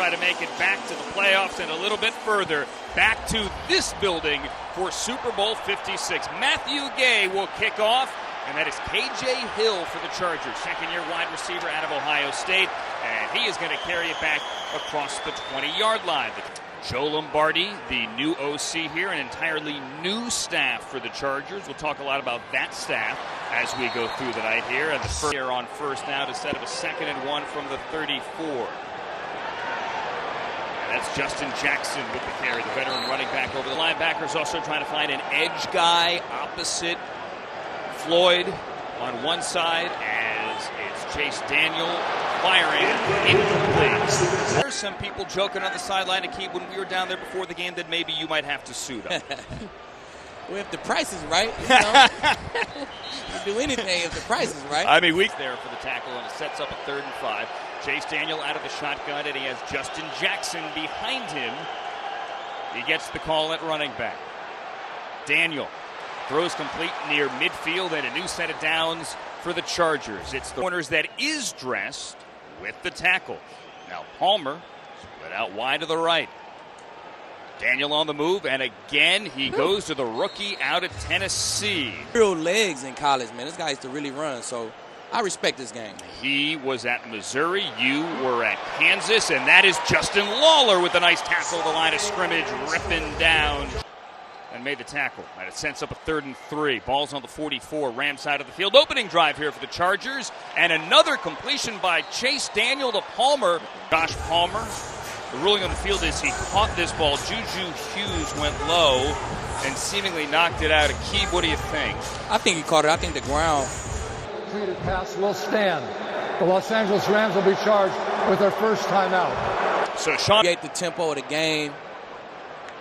try to make it back to the playoffs and a little bit further, back to this building for Super Bowl 56. Matthew Gay will kick off, and that is K.J. Hill for the Chargers, second-year wide receiver out of Ohio State, and he is going to carry it back across the 20-yard line. Joe Lombardi, the new OC here, an entirely new staff for the Chargers. We'll talk a lot about that staff as we go through the night here. And the first here on first now to set up a 2nd and 1 from the 34. And that's Justin Jackson with the carry, the veteran running back over the linebackers, also trying to find an edge guy opposite Floyd on one side as it's Chase Daniel firing incomplete. There's some people joking on the sideline, Akeem, when we were down there before the game that maybe you might have to suit up. Well, if the price is right, you know, you do anything if the price is right. I mean, weak there for the tackle, and it sets up a 3rd and 5. Chase Daniel out of the shotgun, and he has Justin Jackson behind him. He gets the call at running back. Daniel throws complete near midfield, and a new set of downs for the Chargers. It's the corners that is dressed with the tackle. Now Palmer split out wide to the right. Daniel on the move, and again he goes to the rookie out of Tennessee. Real legs in college, man. This guy used to really run, so I respect this game. He was at Missouri, you were at Kansas, and that is Justin Lawler with a nice tackle at the line of scrimmage, ripping down and made the tackle. And it sets up a 3rd and 3. Ball's on the 44, Ram side of the field. Opening drive here for the Chargers, and another completion by Chase Daniel to Palmer. Josh Palmer. The ruling on the field is he caught this ball. Juju Hughes went low and seemingly knocked it out. Akeem, what do you think? I think he caught it. I think the ground. Completed pass will stand. The Los Angeles Rams will be charged with their first timeout. So Sean create the tempo of the game.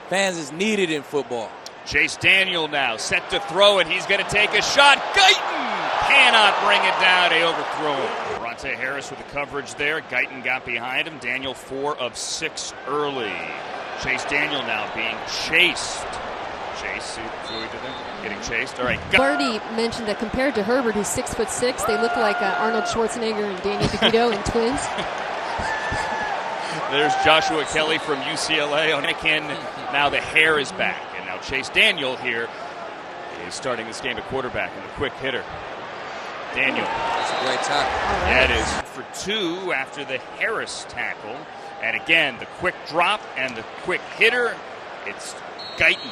Fans is needed in football. Chase Daniel now set to throw, and he's going to take a shot. Guyton cannot bring it down. They overthrow him. Ronte Harris with the coverage there. Guyton got behind him. Daniel 4 of 6 early. Chase Daniel now being chased. See what we did there? Getting chased. All right. Barty mentioned that compared to Herbert, who's 6'6", they look like Arnold Schwarzenegger and Danny DeVito and twins. There's Joshua Kelly from UCLA. Anakin, now the hair is back. And now Chase Daniel here is starting this game at quarterback and the quick hitter. Daniel. That's a great tackle. Yeah, it is. For 2 after the Harris tackle. And again, the quick drop and the quick hitter. It's Guyton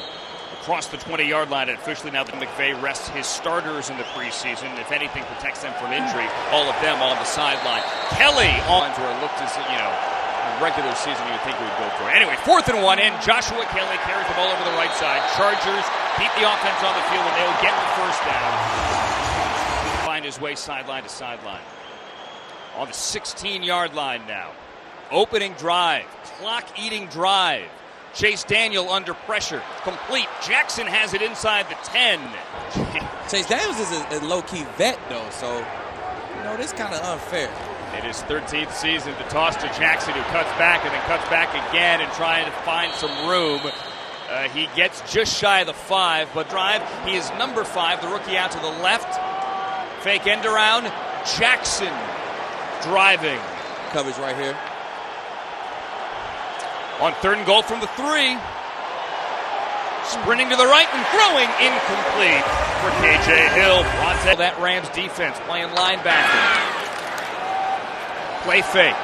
across the 20-yard line, and officially now that McVay rests his starters in the preseason. If anything, protects them from injury. All of them on the sideline. Kelly on where it looked as, you know, regular season you would think we would go for. Anyway, 4th and 1 in. Joshua Kelly carries the ball over the right side. Chargers keep the offense on the field, and they'll get the first down. Find his way sideline to sideline. On the 16-yard line now. Opening drive. Clock-eating drive. Chase Daniel under pressure. Complete. Jackson has it inside the 10. Chase Daniels is a low-key vet, though, so, you know, this kind of unfair. In his 13th season, the toss to Jackson, who cuts back and then cuts back again and trying to find some room. He gets just shy of the 5, but drive, he is number 5, the rookie out to the left. Fake end around. Jackson driving. Coverage right here. On 3rd and goal from the 3. Sprinting to the right and throwing incomplete for K.J. Hill. That Rams defense playing linebacker. Play fake.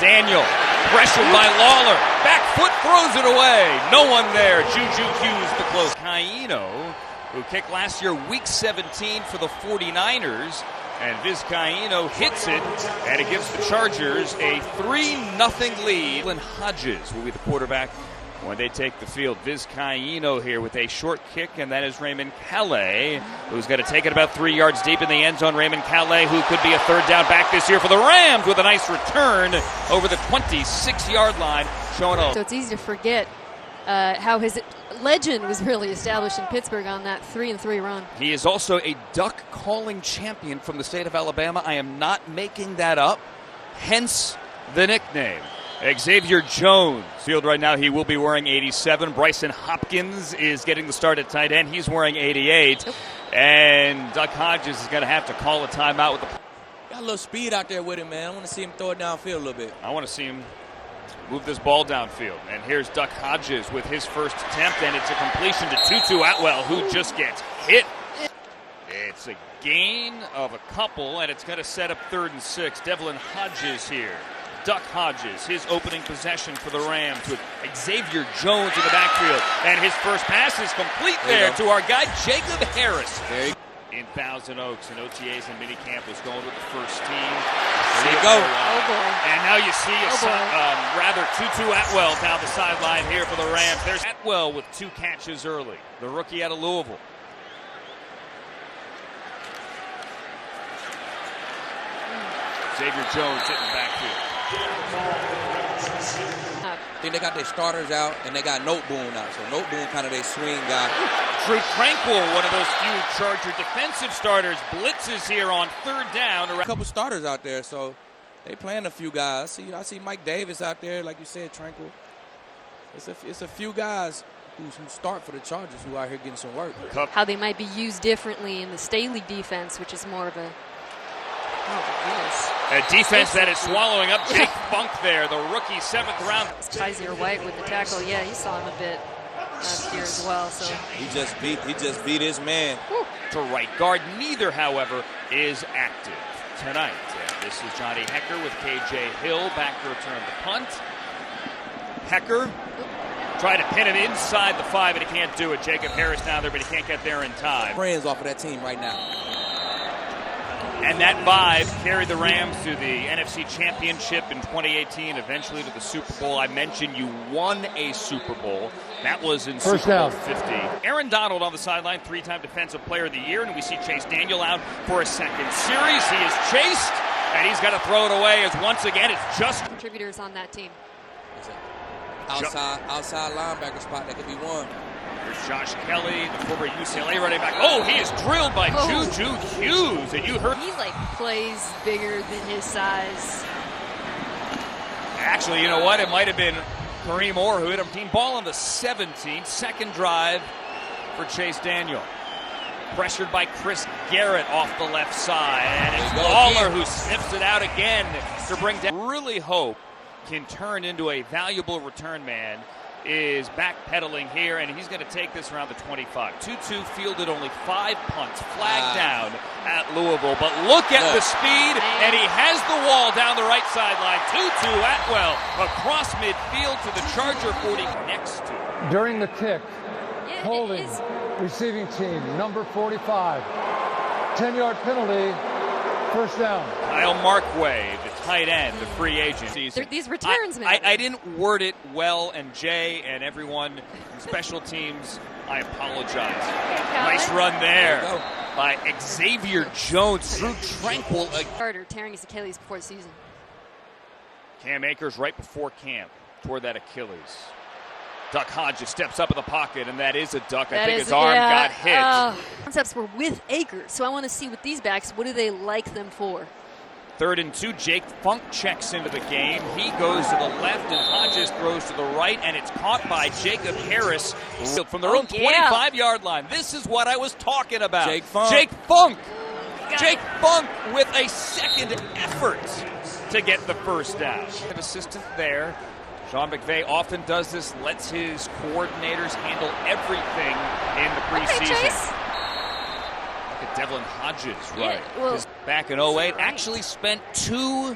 Daniel pressured by Lawler. Back foot throws it away. No one there. Juju Hughes the close. Caino, who kicked last year week 17 for the 49ers. And Vizcaino hits it, and it gives the Chargers a 3-0 lead. And Hodges will be the quarterback when they take the field. Vizcaino here with a short kick, and that is Raymond Calais, who's going to take it about 3 yards deep in the end zone. Raymond Calais, who could be a 3rd down back this year for the Rams, with a nice return over the 26-yard line. Showing off. So it's easy to forget how his legend was really established in Pittsburgh on that 3-3 run. He is also a duck calling champion from the state of Alabama. I am not making that up, hence the nickname. Xavier Jones. Field right now, he will be wearing 87. Bryson Hopkins is getting the start at tight end. He's wearing 88. And Duck Hodges is going to have to call a timeout with the... Got a little speed out there with him, man. I want to see him throw it downfield a little bit. I want to see him move this ball downfield. And here's Duck Hodges with his first attempt, and it's a completion to Tutu Atwell, who just gets hit. It's a gain of a couple, and it's going to set up 3rd and 6. Devlin Hodges here. Duck Hodges, his opening possession for the Rams with Xavier Jones in the backfield. And his first pass is complete there to our guy, Jacob Harris. In Thousand Oaks and OTAs and minicamp was going with the first team. There you go. Oh, boy. And now you see Tutu Atwell down the sideline here for the Rams. There's Atwell with 2 catches early, the rookie out of Louisville. Xavier Jones hitting backfield. I think they got their starters out and they got Noteboom out. So Noteboom kind of their swing guy. Drew Tranquil, one of those few Charger defensive starters, blitzes here on 3rd down. A couple starters out there, so they playing a few guys. I see Mike Davis out there, like you said, Tranquil. It's a few guys who start for the Chargers who are out here getting some work. How they might be used differently in the Staley defense, which is more of a defense that is swallowing up Jake Funk there, the rookie 7th round. Kaiser White with the tackle. Yeah, he saw him a bit last year as well. So he just beat his man. To right guard. Neither, however, is active tonight. This is Johnny Hecker with KJ Hill back to return the punt. Hecker tried to pin him inside the 5, and he can't do it. Jacob Harris down there, but he can't get there in time. Friends off of that team right now. And that vibe carried the Rams to the NFC Championship in 2018, eventually to the Super Bowl. I mentioned you won a Super Bowl. That was in First Super Bowl down. 50. Aaron Donald on the sideline, 3-time Defensive Player of the Year, and we see Chase Daniel out for a second series. He is chased, and he's got to throw it away as once again it's just contributors on that team. Outside linebacker spot that could be won. Here's Josh Kelly, the former UCLA running back. Oh, he is drilled by Juju Hughes. And you heard. He plays bigger than his size. Actually, you know what? It might have been Kareem Orr who hit him. Team ball on the 17, second drive for Chase Daniel. Pressured by Chris Garrett off the left side. And it's Lawler who snips it out again to bring down. Really hope can turn into a valuable return man. Is backpedaling here, and he's going to take this around the 25. Tutu fielded only 5 punts, flagged down at Louisville. But look at the speed, and he has the wall down the right sideline. Tutu Atwell across midfield to the Charger 40 next to. During the kick, holding, receiving team, number 45. 10-yard penalty, first down. Kyle Markway, the tight end, the free agent. These returns, man. I didn't word it well, and Jay and everyone in special teams, I apologize. Nice run there by Xavier Jones. Drew Tranquil. Carter tearing his Achilles before the season. Cam Akers right before camp toward that Achilles. Duck Hodges steps up in the pocket, and that is a duck. I think his arm got hit. Concepts were with Akers, so I want to see with these backs, what do they like them for? 3rd and 2, Jake Funk checks into the game. He goes to the left, and Hodges throws to the right, and it's caught by Jacob Harris from their own 25-yard line. This is what I was talking about. Jake Funk. Jake Funk with a second effort to get the first down. Assistant there. Sean McVay often does this, lets his coordinators handle everything in the preseason. Look at Devlin Hodges, right? Back in 08, actually spent 2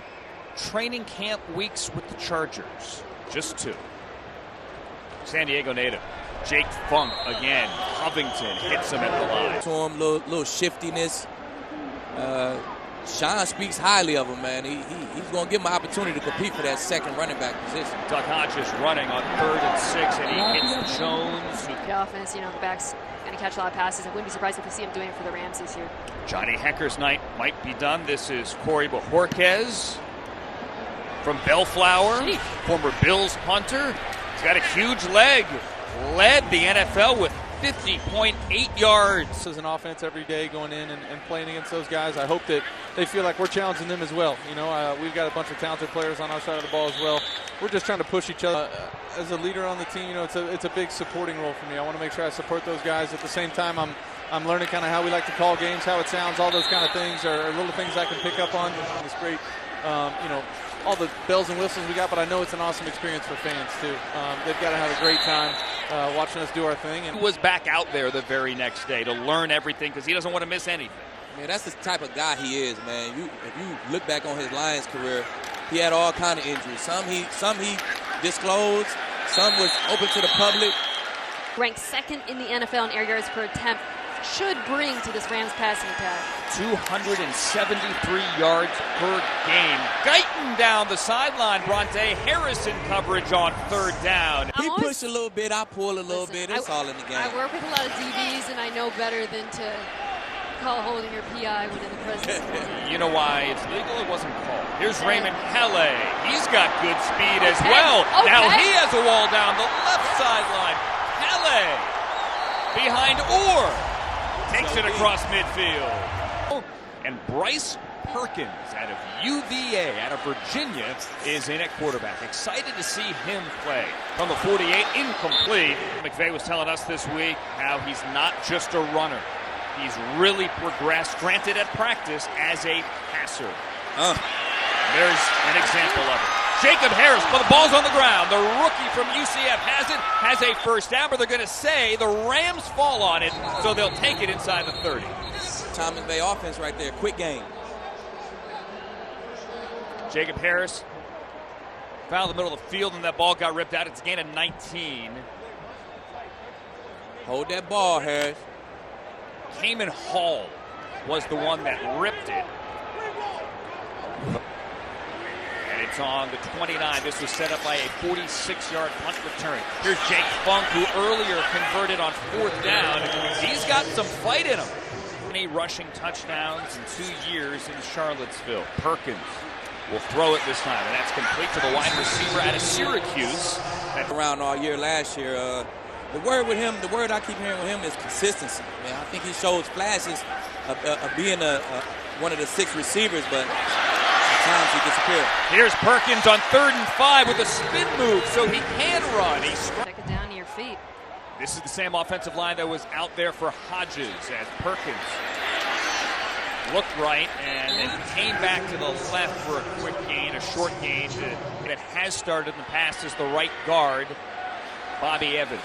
training camp weeks with the Chargers. Just 2. San Diego native. Jake Funk again. Covington hits him at the line. To him, little shiftiness. Sean speaks highly of him, man. He's going to give him an opportunity to compete for that second running back position. Duck Hodges running on 3rd and 6, and he hits Jones. The offense, the back's going to catch a lot of passes. I wouldn't be surprised if we see him doing it for the Rams this year. Johnny Hecker's night might be done. This is Corey Bojorquez from Bellflower, former Bills punter. He's got a huge leg. Led the NFL with 50.8 yards. This is an offense every day going in and playing against those guys. I hope that they feel like we're challenging them as well. We've got a bunch of talented players on our side of the ball as well. We're just trying to push each other. As a leader on the team, it's a big supporting role for me. I want to make sure I support those guys. At the same time, I'm learning kind of how we like to call games, how it sounds, all those kind of things are little things I can pick up on. It's great, all the bells and whistles we got, but I know it's an awesome experience for fans too. They've got to have a great time watching us do our thing. And he was back out there the very next day to learn everything because he doesn't want to miss anything. Man, that's the type of guy he is, man. If you look back on his Lions career, he had all kind of injuries. Some he disclosed, some was open to the public. Ranked second in the NFL in air yards per attempt, should bring to this Rams passing attack. 273 yards per game. Guyton down the sideline. Bronte Harrison coverage on third down. He pushed a little bit, I pull a little bit. It's all in the game. I work with a lot of DBs, and I know better than to call holding your PI when in the Preseason. You know why it's legal? It wasn't called. Here's Raymond Helle. He's got good speed as well. Now he has a wall down the left sideline. Helle behind Orr. Takes it across midfield. And Bryce Perkins out of UVA, out of Virginia, is in at quarterback. Excited to see him play. From the 48, incomplete. McVay was telling us this week how he's not just a runner. He's really progressed, granted at practice, as a passer. There's an example of it. Jacob Harris, but the ball's on the ground. The rookie from UCF has a first down, but they're going to say the Rams fall on it, so they'll take it inside the 30. Thomas Bay offense right there, quick game. Jacob Harris fouled the middle of the field, and that ball got ripped out. It's a gain of 19. Hold that ball, Harris. Kamen Hall was the one that ripped it. And it's on the 29. This was set up by a 46-yard punt return. Here's Jake Funk, who earlier converted on fourth down. He's got some fight in him. 20 rushing touchdowns in 2 years in Charlottesville. Perkins will throw it this time, and that's complete to the wide receiver out of Syracuse. Around all year last year. The word with him, the word I keep hearing with him is consistency. Man, I think he shows flashes of being one of the 6 receivers, but at times he disappears. Here's Perkins on 3rd and 5 with a spin move, so he can run. Check it down to your feet. This is the same offensive line that was out there for Hodges as Perkins looked right and then came back to the left for a quick gain, a short gain that has started in the past as the right guard, Bobby Evans.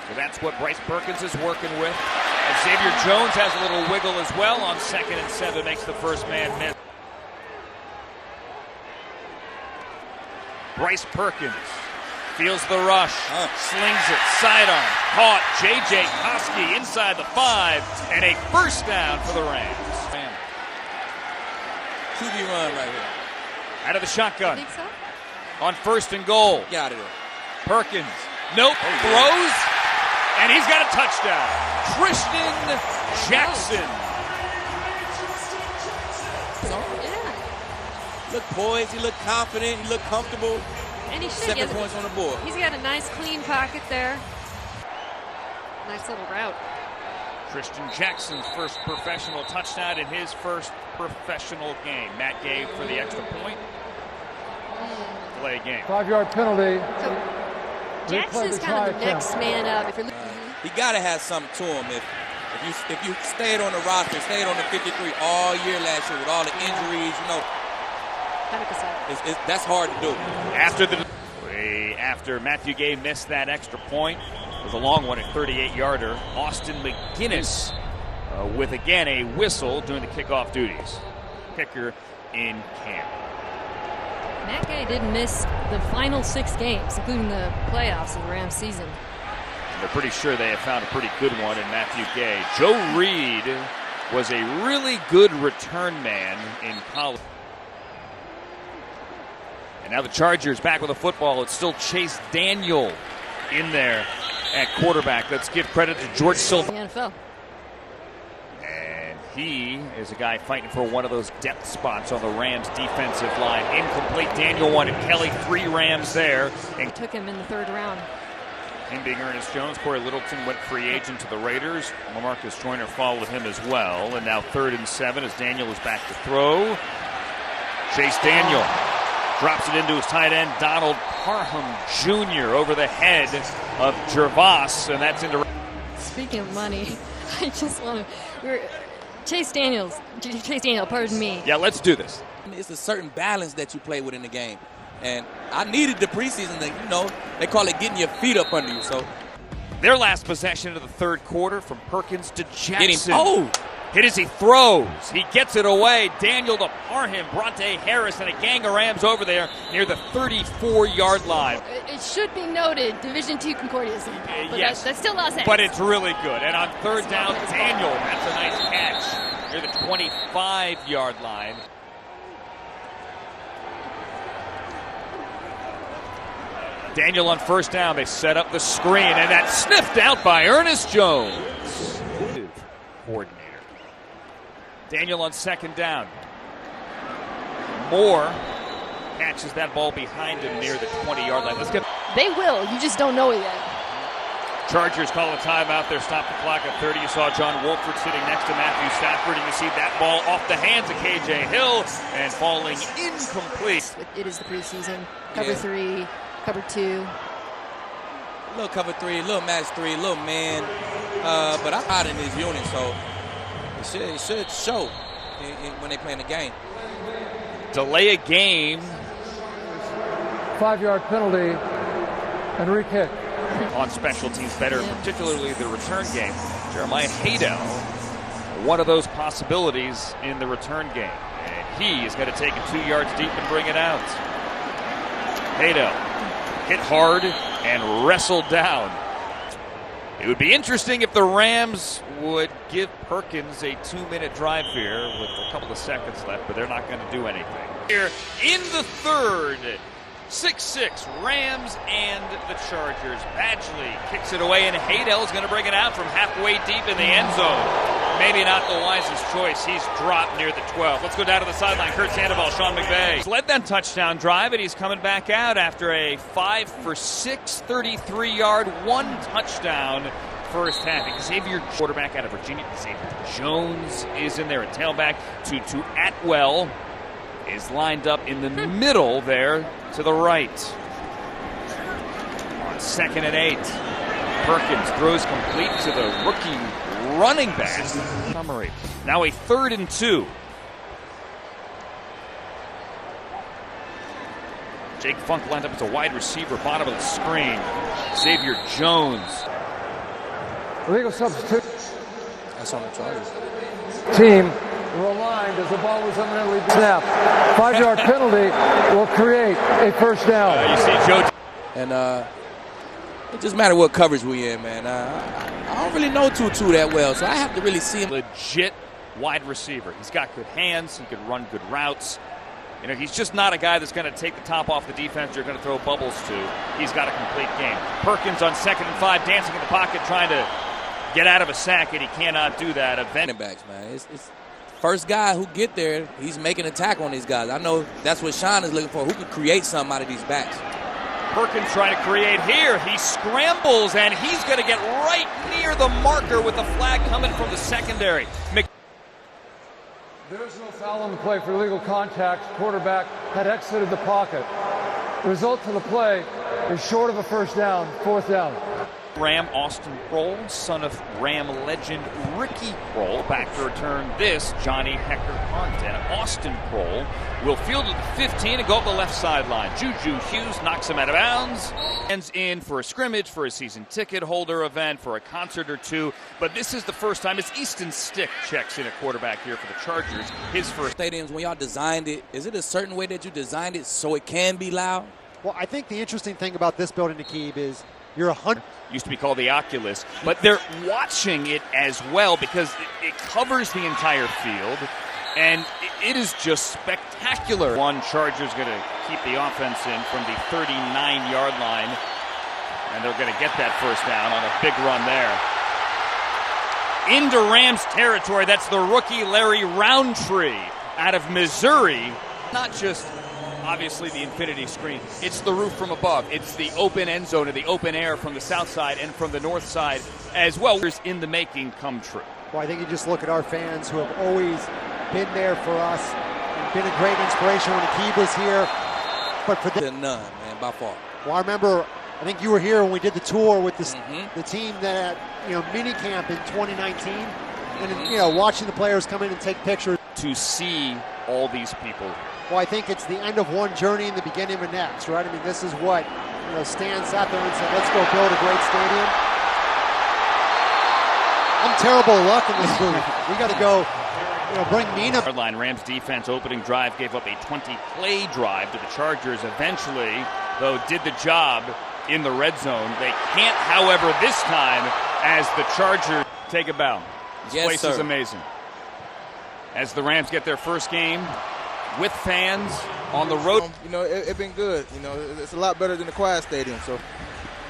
So that's what Bryce Perkins is working with. And Xavier Jones has a little wiggle as well on 2nd and 7, makes the first man miss. Bryce Perkins feels the rush, slings it, sidearm, caught. J.J. Koski inside the 5, and a first down for the Rams. QB run right here. Out of the shotgun. Think so? On 1st and goal. Get out of there. Perkins. Nope. Throws. And he's got a touchdown. Christian Jackson. Yeah. Look poised. He looked confident. He looked comfortable. And he should. 7 points on the board. He's got a nice clean pocket there. Nice little route. Christian Jackson's first professional touchdown in his first professional game. Matt Gay for the extra point. Play game. 5-yard penalty. So Jackson's kind of the next man up. If you're He got to have something to him. If you stayed on the roster, stayed on the 53 all year last year with all the injuries, 100%. That's hard to do. After Matthew Gay missed that extra point, it was a long one at 38-yarder. Austin McGinnis with, again, a whistle doing the kickoff duties. Kicker in camp. Matt Gay did miss the final 6 games, including the playoffs of the Rams season. They're pretty sure they have found a pretty good one in Matthew Gay. Joe Reed was a really good return man in college. And now the Chargers back with a football. It's still Chase Daniel in there at quarterback. Let's give credit to George Silva. The NFL. And he is a guy fighting for one of those depth spots on the Rams defensive line. Incomplete. Daniel wanted Kelly. 3 Rams there. And Took him in the 3rd round. him being Ernest Jones. Corey Littleton went free agent to the Raiders. LaMarcus Joyner followed him as well. And now 3rd and 7 as Daniel is back to throw. Chase Daniel drops it into his tight end, Donald Parham Jr. over the head of Gervais, and that's into. Speaking of money, I just want to. Chase Daniel, pardon me. Yeah, let's do this. It's a certain balance that you play with in the game. And I needed the preseason to, they call it getting your feet up under you. So their last possession of the third quarter from Perkins to Jackson. Oh! Hit as he throws. He gets it away. Daniel to Parham, Bronte Harris, and a gang of Rams over there near the 34-yard line. It should be noted, Division II Concordia is but yes. that's still Los Angeles. But it's really good. And on third down, Daniel, that's a nice catch near the 25-yard line. Daniel on first down. They set up the screen, and that's sniffed out by Ernest Jones. Coordinator. Daniel on second down. Moore catches that ball behind him near the 20-yard line. Let's get. They will. You just don't know it yet. Chargers call a timeout there. Stop the clock at 30. You saw John Wolford sitting next to Matthew Stafford, and you see that ball off the hands of KJ Hill and falling incomplete. It is the preseason. Cover 3, cover 2. A little cover 3, a little match 3, a little man. But I'm out in this unit, so it should show when they play in the game. Delay a game. 5-yard penalty and re-kick. On special teams better, particularly the return game. Jeremiah Haydell, one of those possibilities in the return game. And he is going to take it 2 yards deep and bring it out. Haydell hit hard and wrestled down. It would be interesting if the Rams would give Perkins a 2-minute drive here with a couple of seconds left, but they're not going to do anything. Here in the third, 6-6, Rams and the Chargers. Badgley kicks it away, and Haydell is going to bring it out from halfway deep in the end zone. Maybe not the wisest choice. He's dropped near the 12. Let's go down to the sideline. Kurt Sandoval, Sean McVay. He's led that touchdown drive, and he's coming back out after a 5-for-6, 33-yard, 1 touchdown first half. Xavier, quarterback out of Virginia. Xavier Jones is in there at tailback. Tutu Atwell is lined up in the middle there to the right. On 2nd and 8, Perkins throws complete to the rookie running back. Summary. Now a 3rd and 2. Jake Funk lined up as a wide receiver, bottom of the screen. Xavier Jones. Legal substitute. That's on the Chargers. Team were aligned as the ball was imminently snapped. 5-yard penalty will create a first down. You see Joe. And it just matter what coverage we in, man. I don't really know Tutu that well, so I have to really see him. Legit wide receiver. He's got good hands. He can run good routes. He's just not a guy that's going to take the top off the defense you're going to throw bubbles to. He's got a complete game. Perkins on 2nd and 5, dancing in the pocket, trying to get out of a sack, and he cannot do that. Running backs, man. It's first guy who get there, he's making a tackle on these guys. I know that's what Sean is looking for. Who can create something out of these backs? Perkins trying to create here. He scrambles, and he's going to get right near the marker with the flag coming from the secondary. There is no foul on the play for illegal contact. Quarterback had exited the pocket. The result of the play is short of a first down, 4th down. Ram Austin Kroll, son of Ram legend Ricky Kroll, back to return this Johnny Hecker punt. And Austin Kroll will field at the 15 and go up the left sideline. Juju Hughes knocks him out of bounds. Ends in for a scrimmage, for a season ticket holder event, for a concert or two. But this is the first time as Easton Stick checks in at quarterback here for the Chargers. His first. Stadiums, when y'all designed it, is it a certain way that you designed it so it can be loud? Well, I think the interesting thing about this building, Nakib, is you're 100. Used to be called the Oculus, but they're watching it as well because it covers the entire field, and it is just spectacular. One Chargers going to keep the offense in from the 39-yard line, and they're going to get that first down on a big run there. Into Rams territory, that's the rookie Larry Roundtree out of Missouri. Not just obviously the infinity screen. It's the roof from above. It's the open end zone and the open air from the south side and from the north side as well. In the making come true. Well, I think you just look at our fans who have always been there for us and been a great inspiration when Nakib was here. But for none, man, by far. Well, I remember, I think you were here when we did the tour with this, the team that mini camp in 2019, and watching the players come in and take pictures. To see all these people well, I think it's the end of one journey and the beginning of the next, right? I mean, this is what, Stan sat there and said, let's go build a great stadium. I'm terrible luck in this booth. We got to go, bring Nina. Line Rams defense opening drive gave up a 20-play drive to the Chargers. Eventually, though, did the job in the red zone. They can't, however, this time as the Chargers take a bow. This place is amazing. As the Rams get their first game with fans on the road. It's been good. It's a lot better than the Quiet Stadium. So,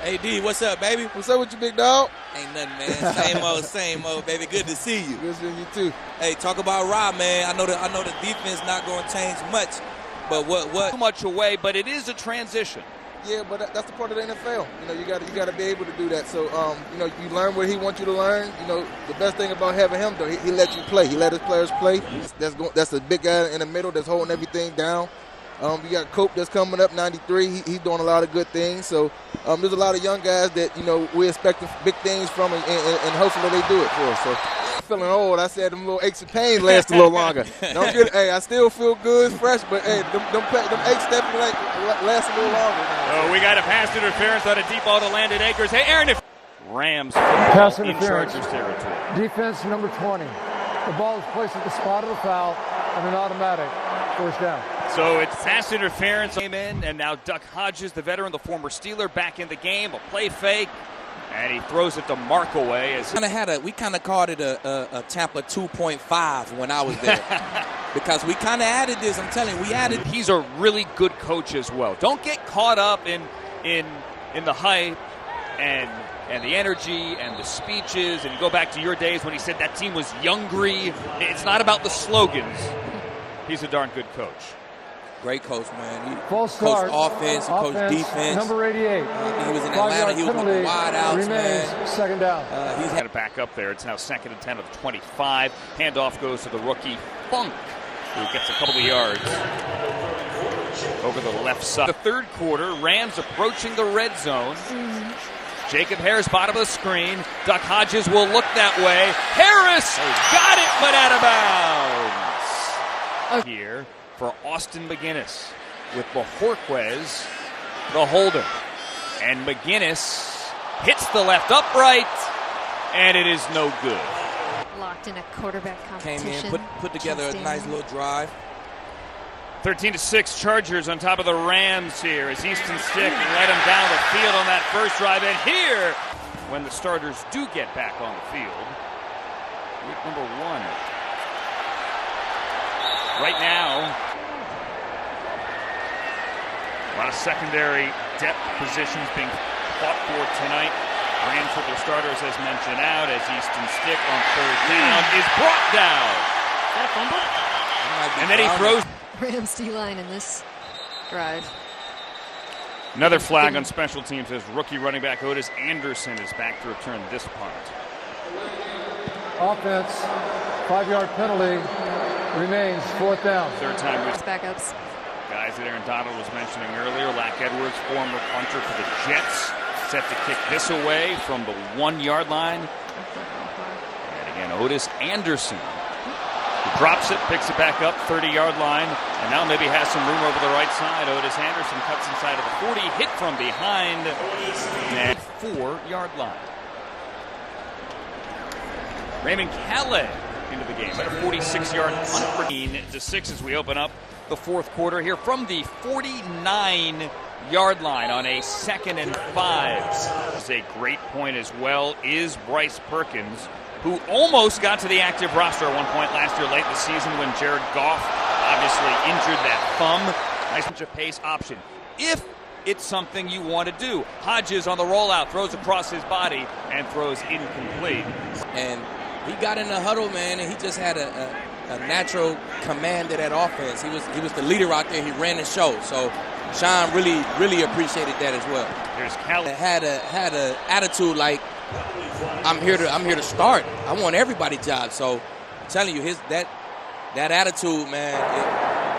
Hey, D, what's up, baby? what's up with you, big dog? Ain't nothing, man. Same old, baby. Good to see you. Good seeing you too. Hey, talk about Rob, man. I know the defense not going to change much, but what? Too much away, but it is a transition. Yeah, but that's the part of the NFL. You got to be able to do that. So, you learn what he wants you to learn. The best thing about having him, though, he let you play. He let his players play. That's a big guy in the middle that's holding everything down. You got Cope that's coming up, 93. He's doing a lot of good things. So, there's a lot of young guys that, we expect big things from, and hopefully they do it for us. So, feeling old, I said them little aches and pains last a little longer. I still feel good, fresh, but hey, them aches definitely last a little longer. Oh, we got a pass interference on a deep ball to Landon Akers. Hey, Aaron, if Rams Pass in interference. Chargers territory. Defense number 20. The ball is placed at the spot of the foul and an automatic first down. So it's pass interference came in, and now Duck Hodges, the veteran, the former Steeler, back in the game. A play fake, and he throws it to Markaway. We kind of called it a Tampa 2.5 when I was there because we kind of added this. I'm telling you, we added. He's a really good coach as well. Don't get caught up in the hype and the energy and the speeches. And you go back to your days when he said that team was youngry. It's not about the slogans. He's a darn good coach. Great coach, man. He False start. coached offense, he coached defense. Number 88. I think he was in Atlanta. He was with the wide outs, remains man. Second down. He's had it back up there. It's now 2nd and 10 of the 25. Handoff goes to the rookie Funk, who gets a couple of yards over the left side. The third quarter, Rams approaching the red zone. Jacob Harris, bottom of the screen. Duck Hodges will look that way. Harris got it, but out of bounds. Here for Austin McGinnis with Bojorquez, the holder. And McGinnis hits the left upright, and it is no good. Locked in a quarterback competition. Came in, put together a nice little drive. 13-6 Chargers on top of the Rams here as Easton Stick let him down the field on that first drive. And here, when the starters do get back on the field, week number 1. Right now, a lot of secondary depth positions being fought for tonight. Rams with their starters, as mentioned, out as Easton Stick on third down is brought down. Is that a fumble? And then he throws. Rams D-line in this drive. Another flag on special teams as rookie running back Otis Anderson is back to return this punt. Offense, 5-yard penalty, remains fourth down. Third time with Backups. guys that Aaron Donald was mentioning earlier. Lack Edwards, former punter for the Jets, set to kick this away from the 1-yard line. And again, Otis Anderson. He drops it, picks it back up, 30-yard line, and now maybe has some room over the right side. Otis Anderson cuts inside of the 40, hit from behind, and 4-yard line. Raymond Calais into the game at a 46-yard punt. 13-6 as we open up the fourth quarter here from the 49-yard line on a 2nd and 5. That's a great point as well is Bryce Perkins, who almost got to the active roster at one point last year late in the season when Jared Goff obviously injured that thumb. Nice bunch of pace option. If it's something you want to do. Hodges on the rollout, throws across his body and throws incomplete. And he got in the huddle, man, and he just had a natural command of that offense. He was the leader out there. He ran the show. So Sean really appreciated that as well. There's Calais. Had a attitude like, I'm here to start. I want everybody's job. So I'm telling you, that attitude, man.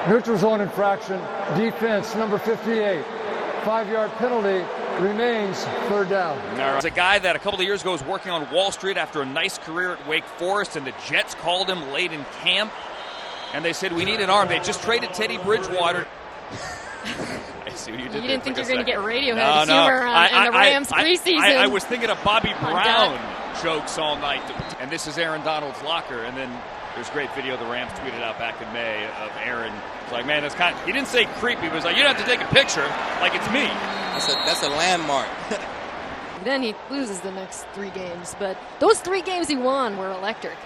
Neutral zone infraction, defense number 58. 5-yard penalty, remains third down. There's a guy that a couple of years ago was working on Wall Street after a nice career at Wake Forest, and the Jets called him late in camp. and they said we need an arm. They just traded Teddy Bridgewater. I see what you did. You didn't think you were going to get Radiohead No, humor in the Rams preseason. I was thinking of Bobby Brown jokes all night. And this is Aaron Donald's locker. And then there's a great video the Rams tweeted out back in May of Aaron. It's like, man, that's kind of, he didn't say creepy. He was like, you don't have to take a picture like it's me. That's a landmark. Then he loses the next 3 games. But those 3 games he won were electric.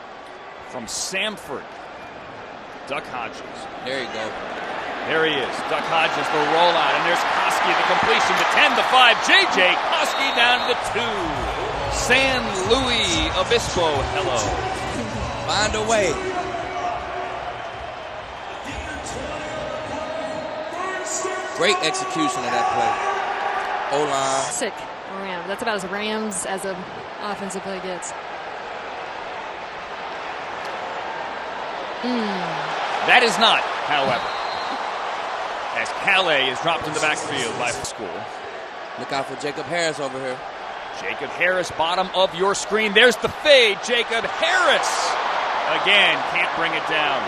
From Samford, Duck Hodges. There you go. There he is, Duck Hodges, the rollout, and there's Koski, the completion to 10, the 5. J.J. Koski down to 2. San Luis Obispo, hello. Find a way. Great execution of that play. O-line. Sick Rams. That's about as Rams as an offensive play gets. That is not, however, as Calais is dropped in the backfield by school. Look out for Jacob Harris over here. Jacob Harris, bottom of your screen. There's the fade. Jacob Harris again can't bring it down.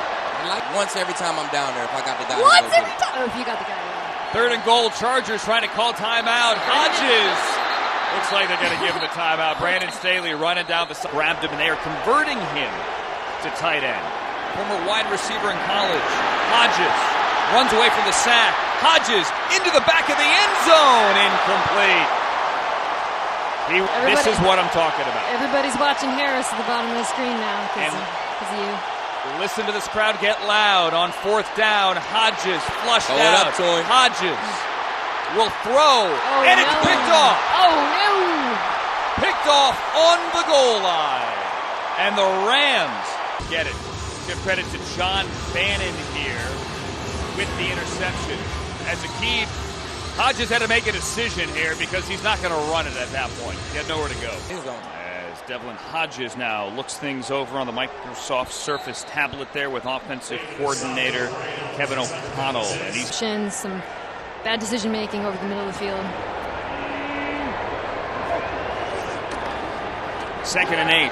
Like once every time I'm down there, if I got the guy. Once every time. Oh, if you got the guy. Yeah. 3rd and goal. Chargers trying to call timeout. Hodges. Looks like they're going to give him the timeout. Brandon Staley running down the side. Grabbed him, and they are converting him to tight end. Former wide receiver in college. Hodges runs away from the sack. Hodges into the back of the end zone. Incomplete. This is what I'm talking about. Everybody's watching Harris at the bottom of the screen now because of you. Listen to this crowd get loud on 4th down. Hodges flushed out. Hodges will throw, and it's picked off. Oh, no. Picked off on the goal line. And the Rams get it. Give credit to John Bannon here with the interception. As Aqib, Hodges had to make a decision here because he's not going to run it at that point. He had nowhere to go. As Devlin Hodges now looks things over on the Microsoft Surface tablet there with offensive coordinator Kevin O'Connell. And he's some bad decision making over the middle of the field. 2nd and 8.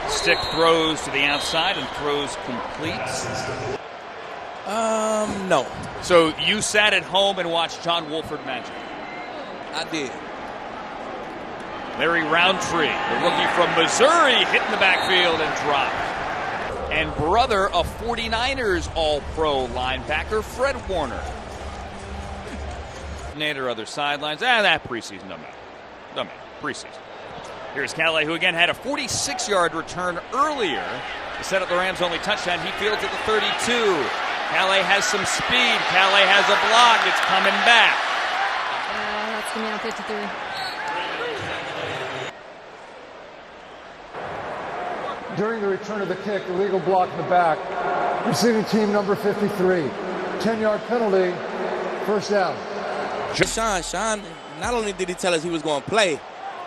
Stick throws to the outside and throws complete. No. So you sat at home and watched John Wolford magic? I did. Larry Roundtree, the rookie from Missouri, hit in the backfield and dropped. And brother of 49ers All-Pro linebacker Fred Warner. Coordinator other sidelines. That preseason doesn't matter. Preseason. Here's Calais, who again had a 46-yard return earlier to set up the Rams' only touchdown. He fields at the 32. Calais has some speed. Calais has a block. It's coming back. That's going to be on 53. During the return of the kick, illegal block in the back. Receiving team number 53. 10-yard penalty, 1st down. Sean, not only did he tell us he was going to play,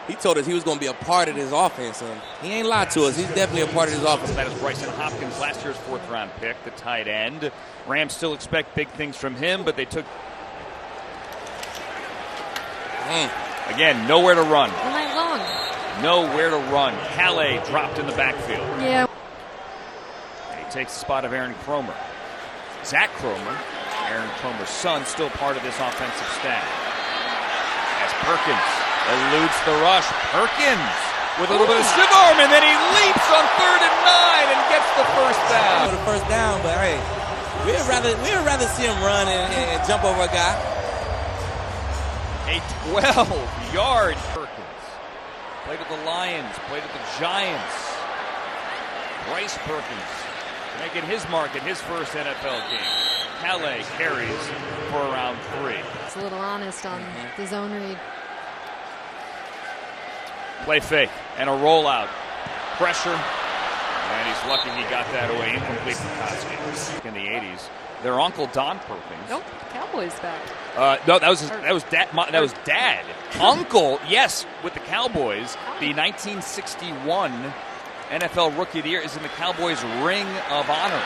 he told us he was going to be a part of this offense. And he ain't lied to us. He's definitely a part of this offense. That is Bryson Hopkins, last year's 4th-round pick, the tight end. Rams still expect big things from him, but they took... Again, nowhere to run. All night long. Nowhere to run. Calais dropped in the backfield. Yeah. And he takes the spot of Aaron Cromer. Zach Cromer, Aaron Cromer's son, still part of this offensive staff. As Perkins eludes the rush. Perkins with a little bit of stiff arm, and then he leaps on 3rd and 9 and gets the 1st down. For the 1st down, but hey, we'd rather see him run and jump over a guy. A 12-yard Perkins. Played with the Lions, played with the Giants. Bryce Perkins making his mark in his first NFL game. Calais carries for around 3. It's a little honest on the zone read. Play fake and a rollout. Pressure. And he's lucky he got that away. Incomplete for Koski. In the 80s. Their uncle Don Perkins. Nope, Cowboys back. No, that was Dad. Uncle, yes, with the Cowboys. The 1961 NFL Rookie of the Year is in the Cowboys Ring of Honor.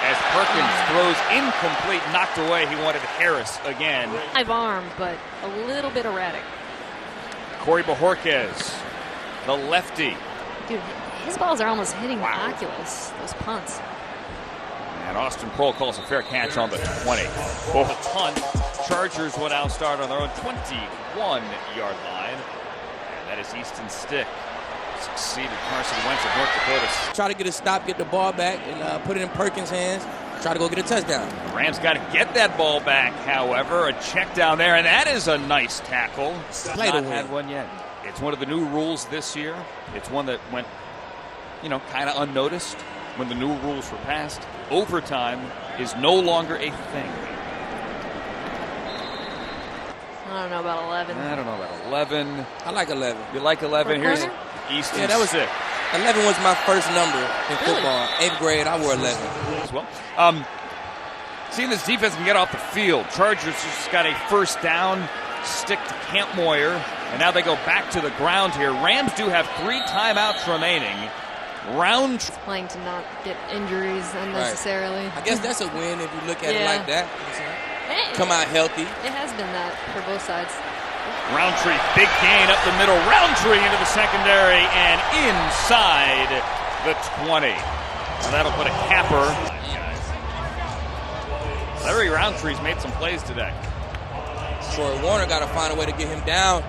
As Perkins throws incomplete, knocked away. He wanted Harris again. Live arm, but a little bit erratic. Corey Bojorquez, the lefty. Dude, his balls are almost hitting the Oculus, those punts. And Austin Prohl calls a fair catch on the 20. For the punt, Chargers will now start on their own 21-yard line. And that is Easton Stick. Succeeded Carson Wentz of North Dakota. Try to get a stop, get the ball back, and put it in Perkins' hands. Try to go get a touchdown. The Rams got to get that ball back, however. A check down there, and that is a nice tackle. Not had one yet. It's one of the new rules this year. It's one that went, kind of unnoticed when the new rules were passed. Overtime is no longer a thing. I don't know about 11. I don't know about 11. I like 11. You like 11? Here's corner? Easton. Yeah, that was Stick. 11 was my first number in football. 8th grade, I wore 11. As well. Seeing this defense can get off the field. Chargers just got a first down. Stick to Camp Moyer. And now they go back to the ground here. Rams do have 3 timeouts remaining. Playing to not get injuries unnecessarily. Right. I guess that's a win if you look at it like that. Hey, Come out healthy. It has been that for both sides. Roundtree, big gain up the middle. Roundtree into the secondary and inside the 20. So that'll put a capper. Larry Roundtree's made some plays today. Troy Warner got to find a way to get him down.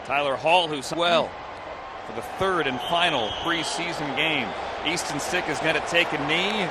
Tyler Hall, who's well for the 3rd and final preseason game. Easton Stick is going to take a knee.